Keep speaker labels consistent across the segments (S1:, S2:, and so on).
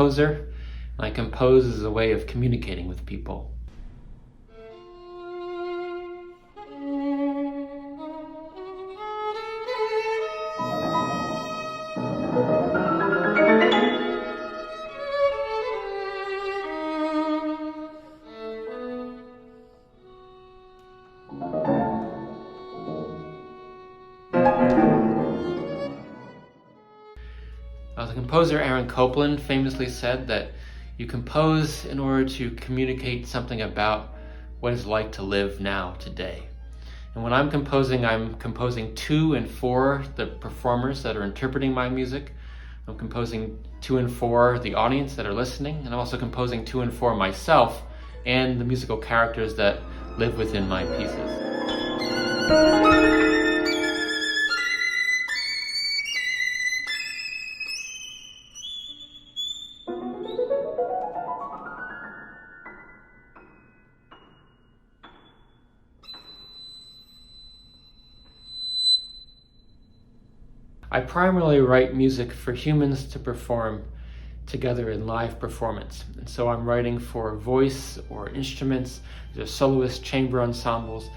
S1: composer, and I compose as a way of communicating with people. The composer Aaron Copland famously said that you compose in order to communicate something about what it's like to live now, today. And when I'm composing to and for the performers that are interpreting my music. I'm composing to and for the audience that are listening, and I'm also composing to and for myself and the musical characters that live within my pieces. I primarily write music for humans to perform together in live performance. And so I'm writing for voice or instruments, there's soloist chamber ensembles.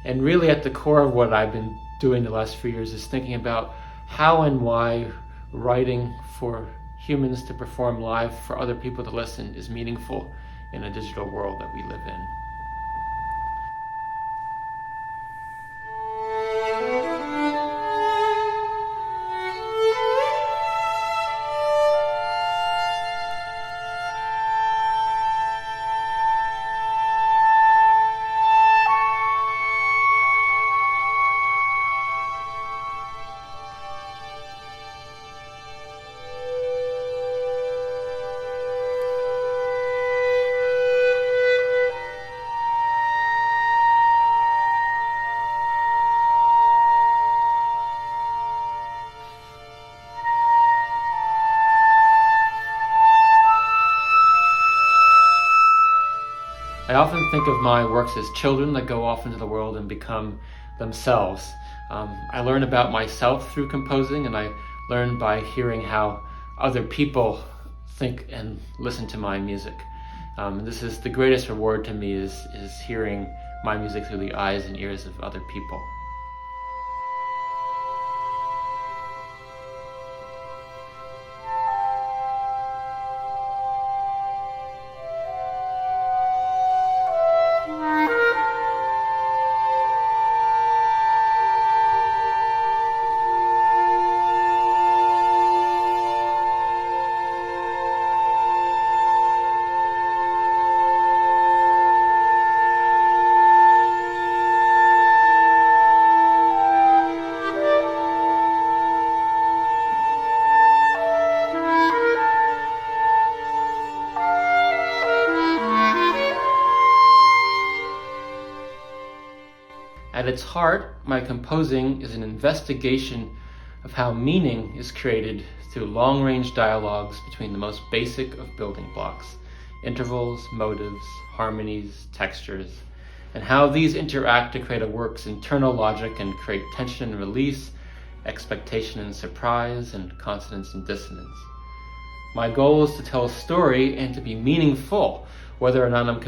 S1: And really at the core of what I've been doing the last few years is thinking about how and why writing for humans to perform live for other people to listen is meaningful in a digital world that we live in. I often think of my works as children that go off into the world and become themselves. I learn about myself through composing, and I learn by hearing how other people think and listen to my music. And this is the greatest reward to me is hearing my music through the eyes and ears of other people. At its heart, my composing is an investigation of how meaning is created through long-range dialogues between the most basic of building blocks, intervals, motives, harmonies, textures, and how these interact to create a work's internal logic and create tension and release, expectation and surprise, and consonance and dissonance. My goal is to tell a story and to be meaningful, whether or not I'm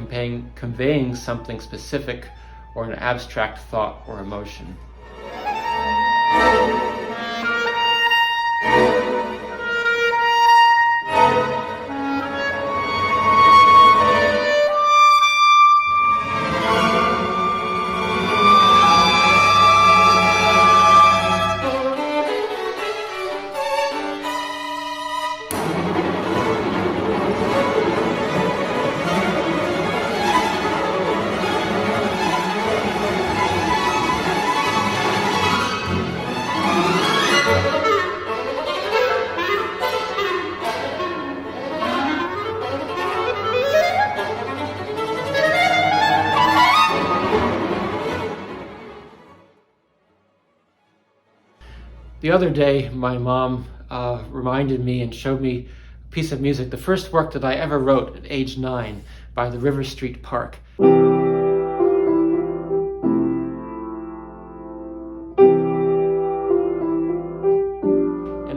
S1: conveying something specific or an abstract thought or emotion. The other day, my mom reminded me and showed me a piece of music, the first work that I ever wrote at age 9 by the River Street Park. And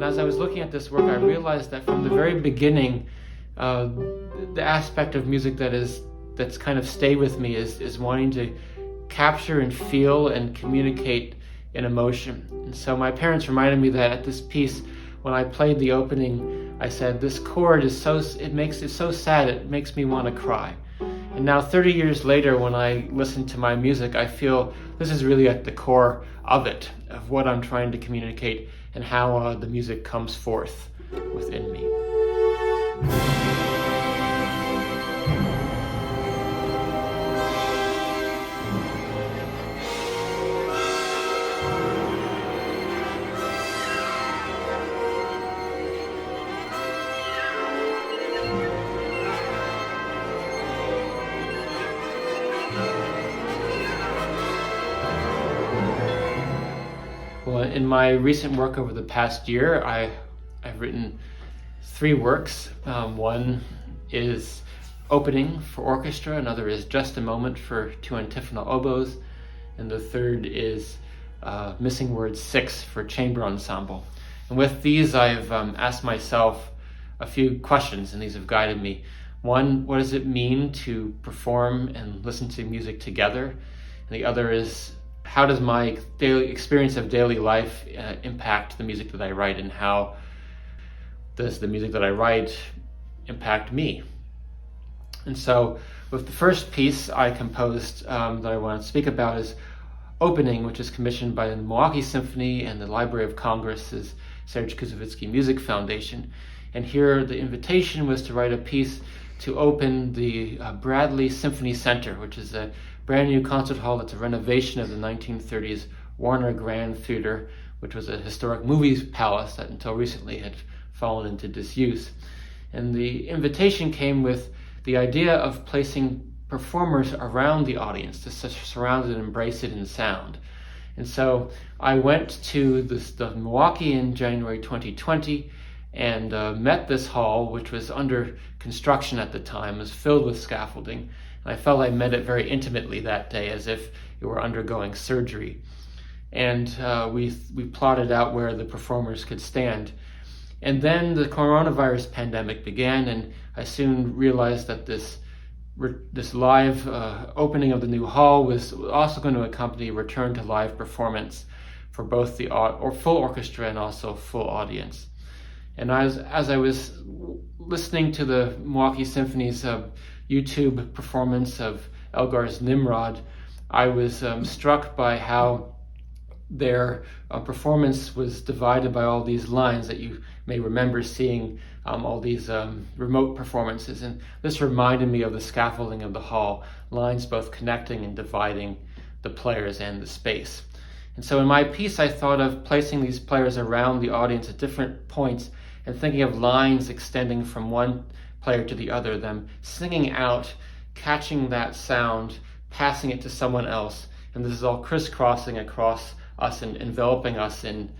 S1: as I was looking at this work, I realized that from the very beginning, the aspect of music that's kind of stayed with me is wanting to capture and feel and communicate an emotion. And so my parents reminded me that at this piece, when I played the opening, I said, this chord it makes it so sad, it makes me want to cry. And now 30 years later, when I listen to my music, I feel this is really at the core of it, of what I'm trying to communicate and how the music comes forth within me. Well, in my recent work over the past year, I've written 3 works. One is Opening for orchestra, another is Just a Moment for 2 antiphonal oboes, and the third is Missing Word 6 for chamber ensemble. And with these, I've asked myself a few questions, and these have guided me. One, what does it mean to perform and listen to music together? And the other is, how does my daily experience of daily life impact the music that I write, and how does the music that I write impact me? And so with the first piece I composed that I want to speak about is Opening, which is commissioned by the Milwaukee Symphony and the Library of Congress's Serge Koussevitzky Music Foundation. And here the invitation was to write a piece to open the Bradley Symphony Center, which is a brand new concert hall that's a renovation of the 1930s Warner Grand Theater, which was a historic movie palace that until recently had fallen into disuse. And the invitation came with the idea of placing performers around the audience to surround and embrace it in sound. And so I went to the Milwaukee in January 2020 and met this hall, which was under construction at the time, was filled with scaffolding. And I felt I met it very intimately that day, as if it were undergoing surgery. And we plotted out where the performers could stand. And then the coronavirus pandemic began, and I soon realized that this live opening of the new hall was also going to accompany a return to live performance for both the full orchestra and also full audience. And as I was listening to the Milwaukee Symphony's YouTube performance of Elgar's Nimrod, I was struck by how their performance was divided by all these lines that you may remember seeing all these remote performances. And this reminded me of the scaffolding of the hall, lines both connecting and dividing the players and the space. And so in my piece, I thought of placing these players around the audience at different points and thinking of lines extending from one player to the other, them singing out, catching that sound, passing it to someone else. And this is all crisscrossing across us and enveloping us in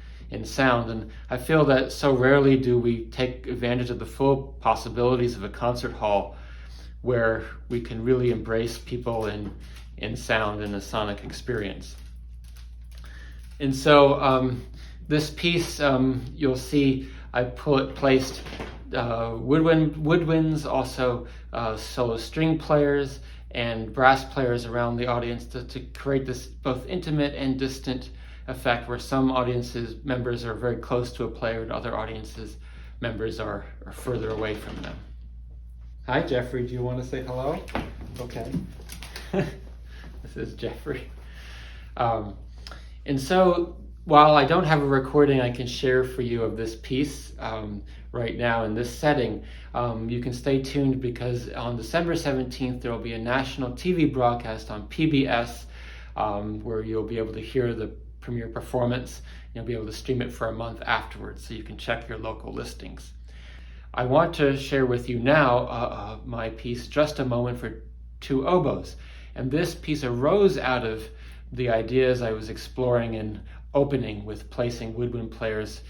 S1: sound. And I feel that so rarely do we take advantage of the full possibilities of a concert hall where we can really embrace people in sound and a sonic experience. And so this piece, you'll see I placed woodwinds, also solo string players and brass players around the audience to create this both intimate and distant effect where some audiences members are very close to a player and other audiences members are further away from them. Hi Jeffrey, do you want to say hello? Okay. This is Jeffrey. And so while I don't have a recording I can share for you of this piece right now in this setting, you can stay tuned because on December 17th there will be a national TV broadcast on PBS where you'll be able to hear the premiere performance. You'll be able to stream it for a month afterwards, so you can check your local listings. I want to share with you now my piece, Just a Moment for 2 oboes. And this piece arose out of the ideas I was exploring in Opening with placing woodwind players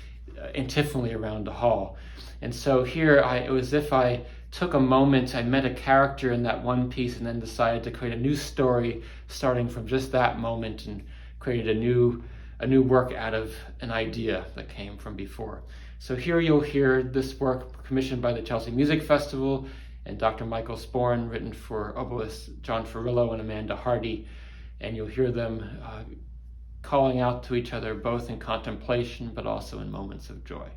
S1: antiphonally around the hall. And so here it was as if I took a moment, I met a character in that one piece and then decided to create a new story starting from just that moment and created a new work out of an idea that came from before. So here you'll hear this work commissioned by the Chelsea Music Festival and Dr. Michael Sporn, written for oboists John Farillo and Amanda Hardy. And you'll hear them calling out to each other both in contemplation but also in moments of joy.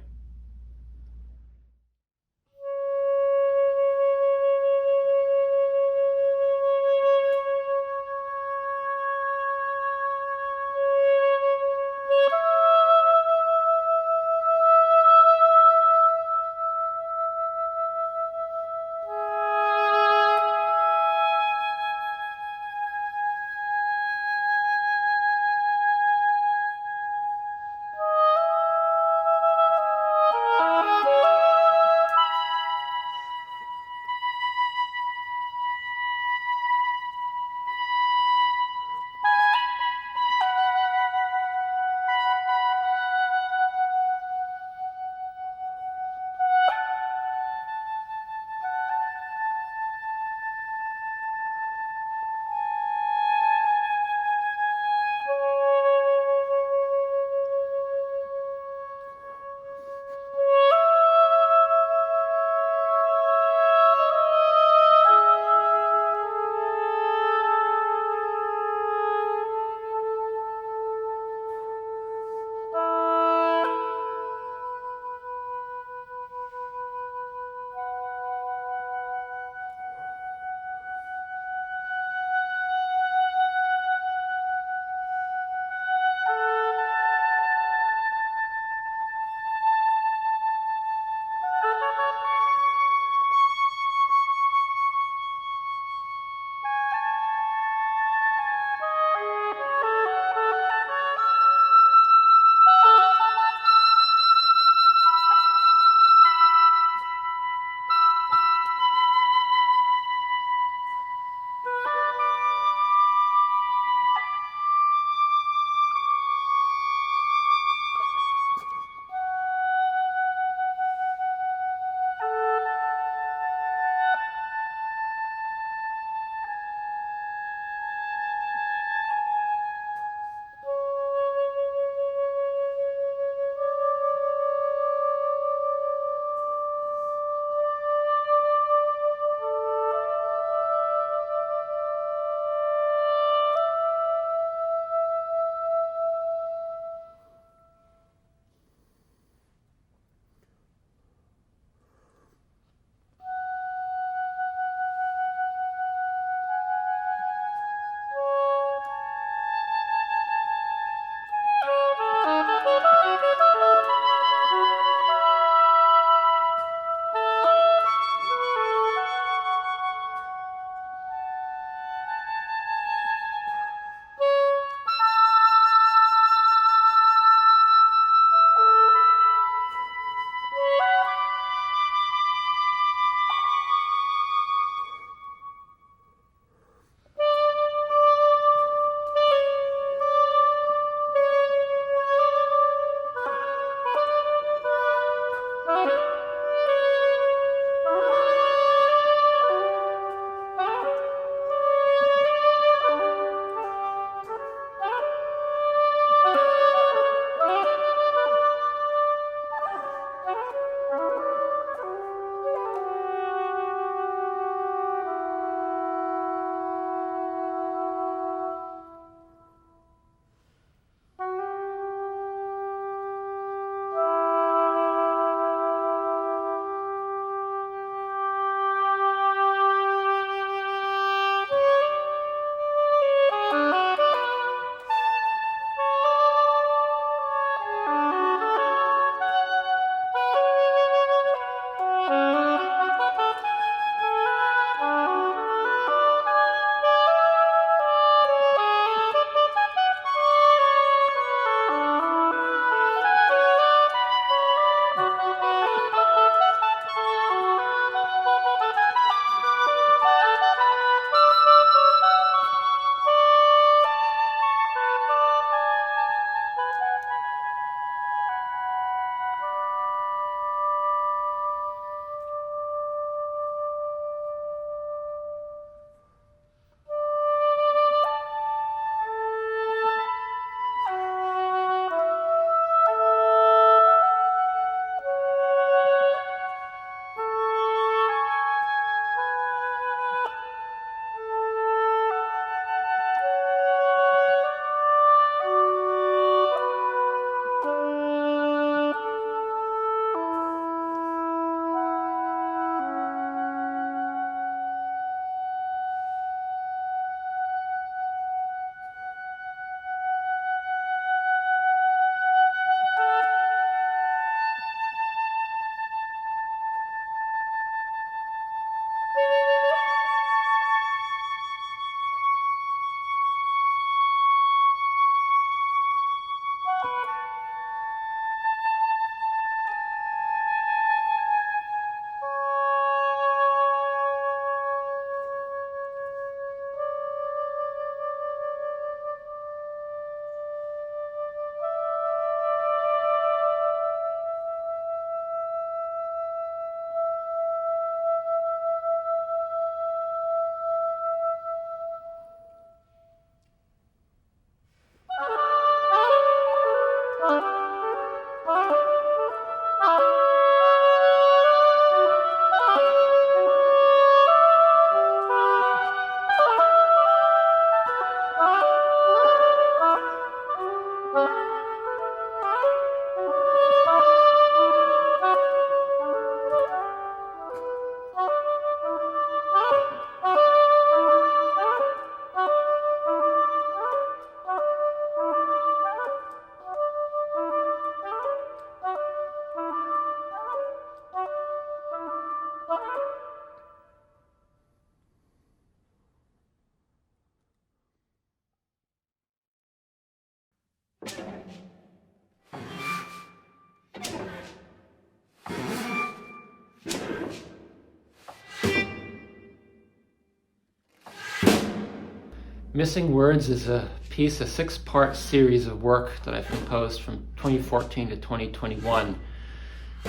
S1: Missing Words is a piece, a 6-part series of work that I've composed from 2014 to 2021.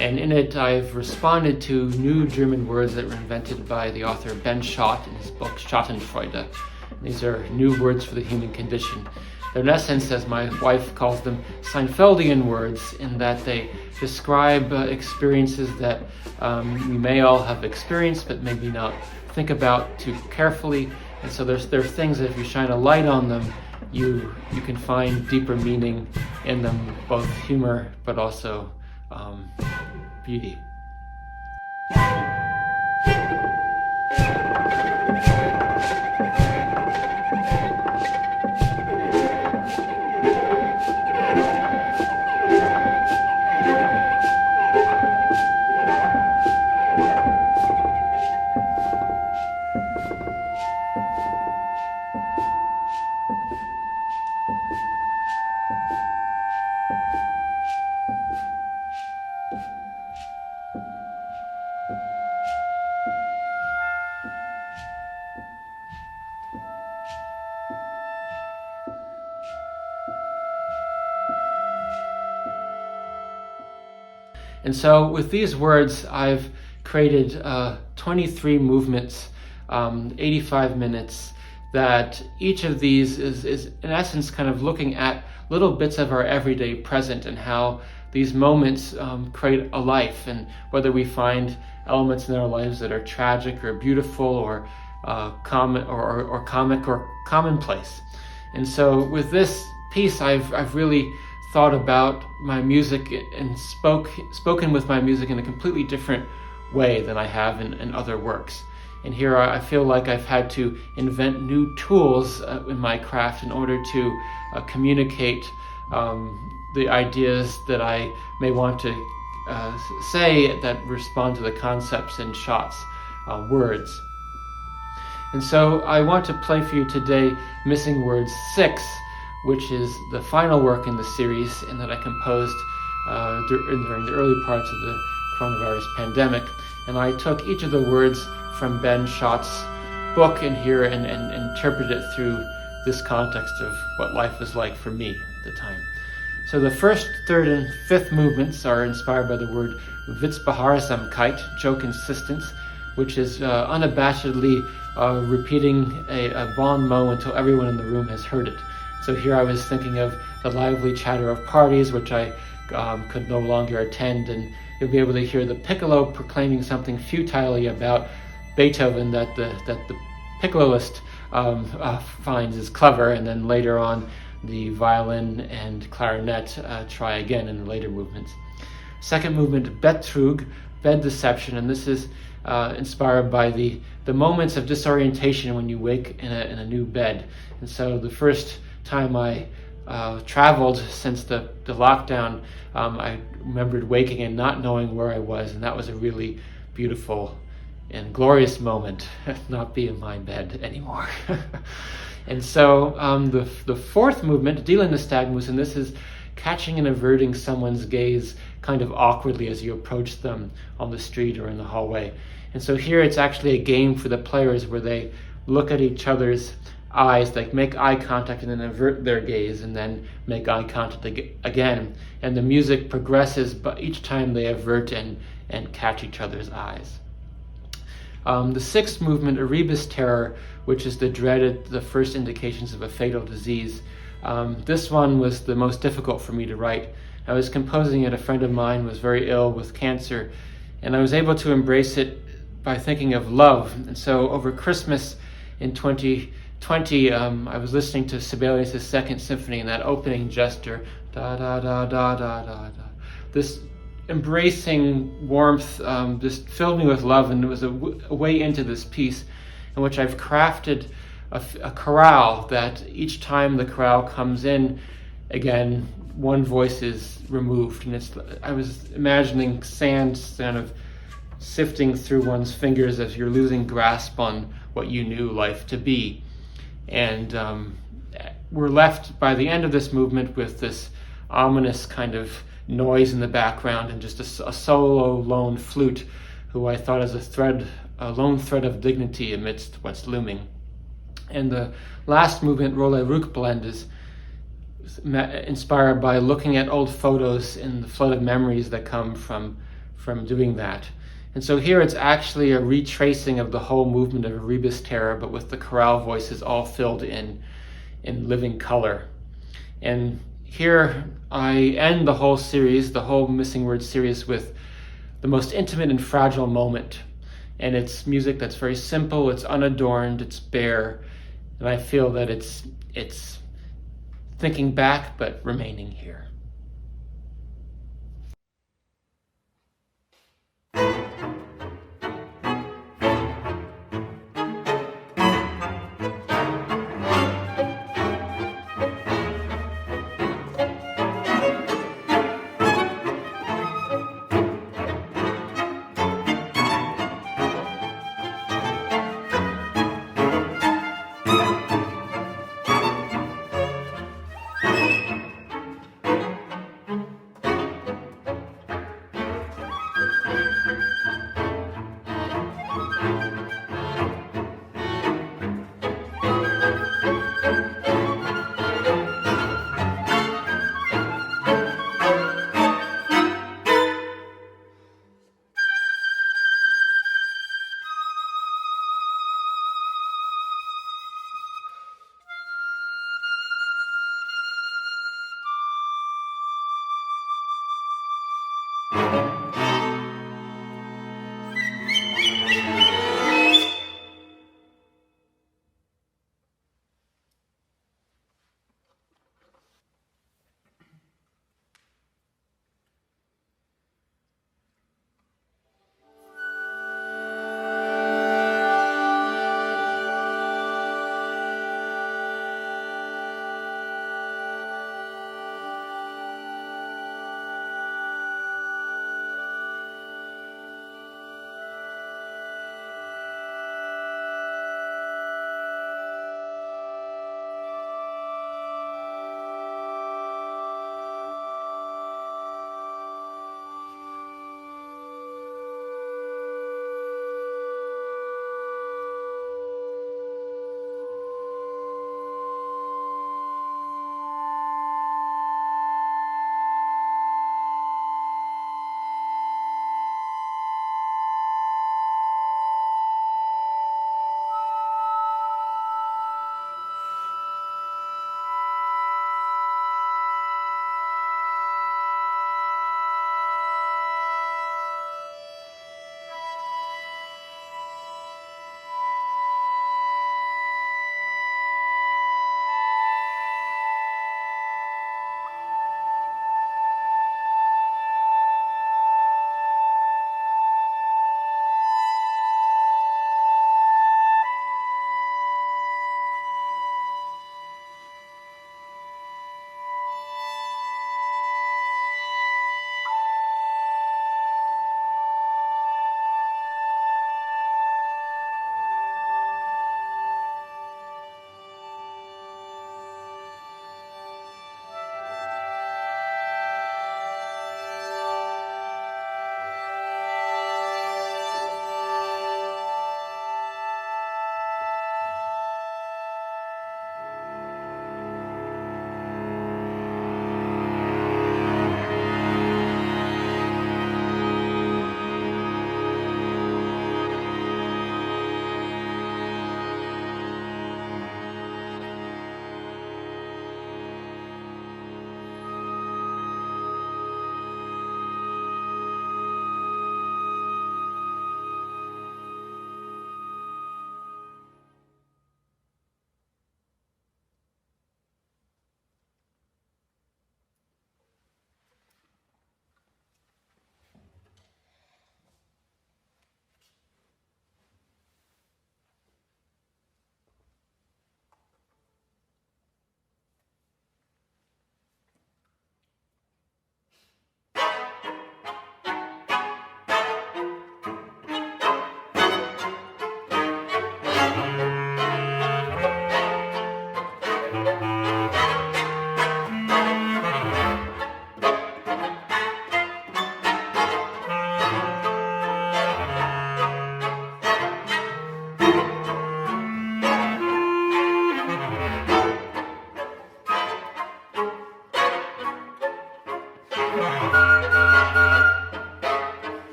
S1: And in it, I've responded to new German words that were invented by the author Ben Schott in his book Schadenfreude. These are new words for the human condition. They're in essence, as my wife calls them, Seinfeldian words, in that they describe experiences that we may all have experienced, but maybe not think about too carefully. And so there are things that if you shine a light on them, you can find deeper meaning in them, both humor but also beauty. And so with these words, I've created 23 movements, 85 minutes, that each of these is in essence kind of looking at little bits of our everyday present and how these moments create a life, and whether we find elements in our lives that are tragic or beautiful or comic or commonplace. And so with this piece, I've really thought about my music and spoken with my music in a completely different way than I have in other works. And here I feel like I've had to invent new tools in my craft in order to communicate the ideas that I may want to say that respond to the concepts in Schott's words. And so I want to play for you today Missing Words 6, which is the final work in the series and that I composed during the early parts of the coronavirus pandemic. And I took each of the words from Ben Schott's book in here and interpreted it through this context of what life was like for me at the time. So the first, third, and fifth movements are inspired by the word Witzbeharrsamkeit, joke insistence, which is unabashedly repeating a bon mot until everyone in the room has heard it. So here I was thinking of the lively chatter of parties, which I could no longer attend, and you'll be able to hear the piccolo proclaiming something futilely about Beethoven that the piccoloist finds is clever, and then later on the violin and clarinet try again in the later movements. Second movement, Bettrug, bed deception, and this is inspired by the moments of disorientation when you wake in a new bed. And so the first time I traveled since the lockdown, I remembered waking and not knowing where I was, and that was a really beautiful and glorious moment, not be in my bed anymore. And so the fourth movement, Dealen the Stagmus, and this is catching and averting someone's gaze kind of awkwardly as you approach them on the street or in the hallway. And so here it's actually a game for the players where they look at each other's eyes, like make eye contact and then avert their gaze and then make eye contact again. And the music progresses, but each time they avert and catch each other's eyes. The sixth movement, Erebus Terror, which is the dreaded, the first indications of a fatal disease. This one was the most difficult for me to write. I was composing it, a friend of mine was very ill with cancer, and I was able to embrace it by thinking of love. And so over Christmas in 2020, I was listening to Sibelius' Second Symphony, and that opening gesture, da da da da da da da. This embracing warmth just filled me with love, and it was a way into this piece in which I've crafted a chorale that each time the chorale comes in, again, one voice is removed. And I was imagining sand kind of sifting through one's fingers as you're losing grasp on what you knew life to be. And we're left by the end of this movement with this ominous kind of noise in the background and just a solo lone flute, who I thought as a lone thread of dignity amidst what's looming. And the last movement, Rolle Rückblende, is inspired by looking at old photos in the flood of memories that come from doing that. And so here it's actually a retracing of the whole movement of Rebus Terra, but with the chorale voices all filled in living color. And here I end the whole series, the whole Missing Words series, with the most intimate and fragile moment. And it's music that's very simple, it's unadorned, it's bare, and I feel that it's thinking back but remaining here.